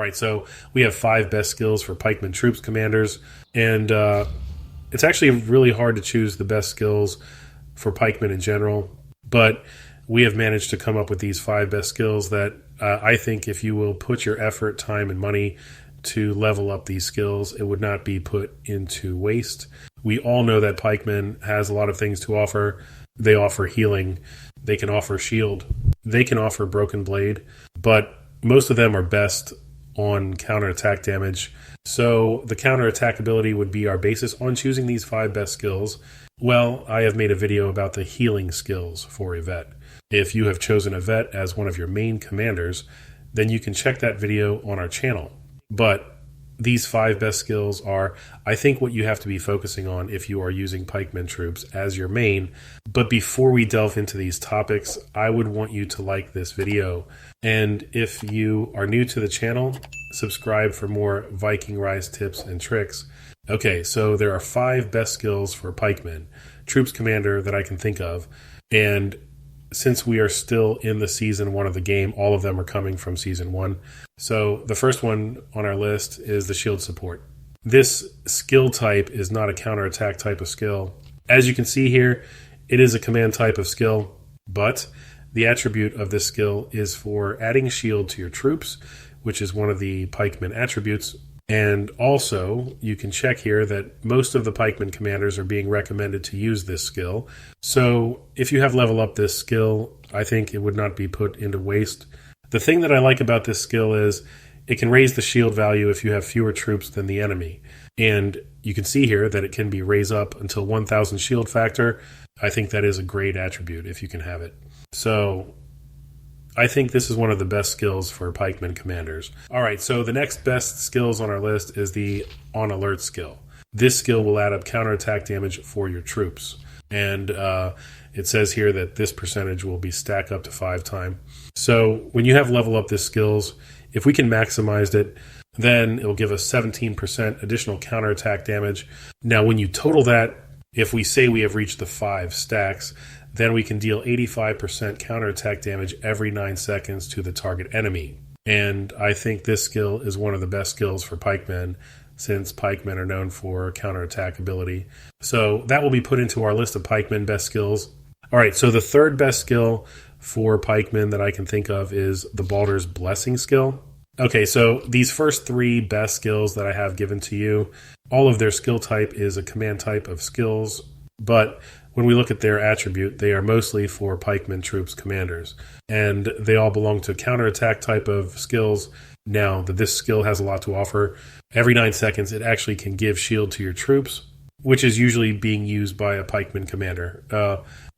right, so we have 5 best skills for Pikemen troops commanders, and it's actually really hard to choose the best skills for Pikemen in general, but we have managed to come up with these 5 best skills that I think if you will put your effort, time, and money to level up these skills, it would not be put into waste. We all know that Pikemen has a lot of things to offer. They offer healing, they can offer shield, they can offer broken blade, but most of them are best on counterattack damage. So the counterattack ability would be our basis on choosing these 5 best skills. Well, I have made a video about the healing skills for a vet. If you have chosen a vet as one of your main commanders, then you can check that video on our channel. But these 5 best skills are, I think, what you have to be focusing on if you are using Pikemen troops as your main. But before we delve into these topics, I would want you to like this video. And if you are new to the channel, subscribe for more Viking Rise tips and tricks. Okay, so there are 5 best skills for Pikemen, troops commander, that I can think of. And since we are still in the season 1 of the game, all of them are coming from season 1. So the first one on our list is the shield support. This skill type is not a counterattack type of skill. As you can see here, it is a command type of skill, but the attribute of this skill is for adding shield to your troops, which is one of the Pikemen attributes. And also, you can check here that most of the Pikemen commanders are being recommended to use this skill. So if you have level up this skill, I think it would not be put into waste. The thing that I like about this skill is it can raise the shield value if you have fewer troops than the enemy. And you can see here that it can be raised up until 1000 shield factor. I think that is a great attribute if you can have it. So I think this is one of the best skills for Pikemen commanders. All right, so the next best skills on our list is the On Alert skill. This skill will add up counterattack damage for your troops. And it says here that this percentage will be stacked up to 5 times. So when you have level up this skills, if we can maximize it, then it will give us 17% additional counterattack damage. Now, when you total that, if we say we have reached the 5 stacks, then we can deal 85% counterattack damage every 9 seconds to the target enemy. And I think this skill is one of the best skills for Pikemen, since Pikemen are known for counterattack ability. So that will be put into our list of Pikemen best skills. All right, so the third best skill for Pikemen that I can think of is the Baldur's Blessing skill. Okay, so these first 3 best skills that I have given to you, all of their skill type is a command type of skills, but when we look at their attribute, they are mostly for Pikemen troops commanders, and they all belong to counterattack type of skills. Now that this skill has a lot to offer, every 9 seconds it actually can give shield to your troops, which is usually being used by a Pikemen commander,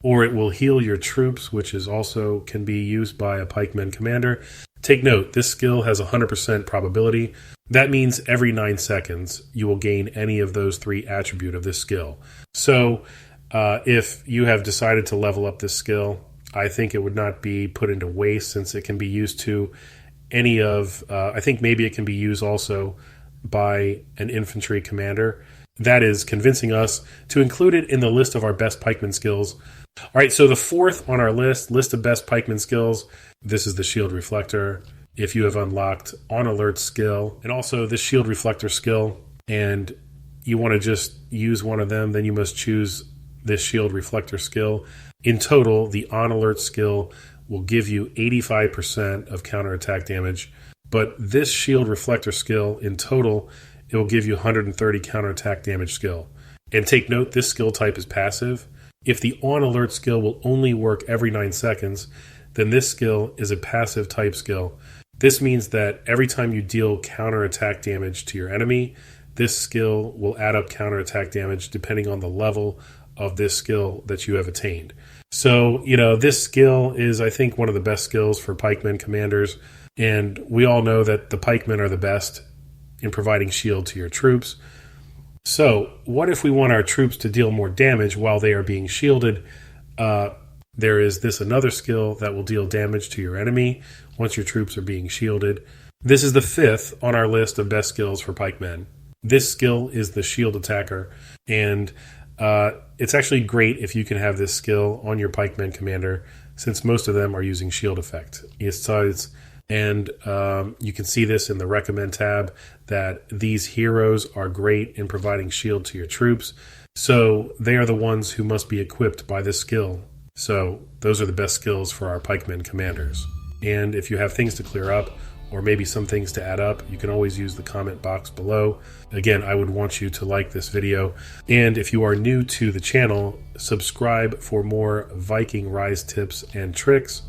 or it will heal your troops, which is also can be used by a Pikemen commander. Take note, this skill has 100% probability. That means every 9 seconds you will gain any of those 3 attribute of this skill. So if you have decided to level up this skill, I think it would not be put into waste, since it can be used to any of, I think maybe it can be used also by an infantry commander. That is convincing us to include it in the list of our best Pikemen skills. All right, so the fourth on our list of best Pikemen skills, this is the Shield Reflector. If you have unlocked On Alert skill, and also this Shield Reflector skill, and you want to just use one of them, then you must choose this Shield Reflector skill. In total, the On Alert skill will give you 85% of counterattack damage, but this Shield Reflector skill, in total, it will give you 130 counterattack damage skill. And take note, this skill type is passive. If the On Alert skill will only work every 9 seconds, then this skill is a passive type skill. This means that every time you deal counterattack damage to your enemy, this skill will add up counterattack damage depending on the level of this skill that you have attained. So, this skill is, I think, one of the best skills for Pikemen commanders, and we all know that the Pikemen are the best in providing shield to your troops. So, what if we want our troops to deal more damage while they are being shielded? There is this another skill that will deal damage to your enemy once your troops are being shielded. This is the 5th on our list of best skills for Pikemen. This skill is the Shield Attacker, and it's actually great if you can have this skill on your Pikemen commander, since most of them are using shield effect. It's And you can see this in the recommend tab that these heroes are great in providing shield to your troops. So they are the ones who must be equipped by this skill. So those are the best skills for our pikemen commanders. And if you have things to clear up, or maybe some things to add up, you can always use the comment box below. Again, I would want you to like this video. And if you are new to the channel, subscribe for more Viking Rise tips and tricks.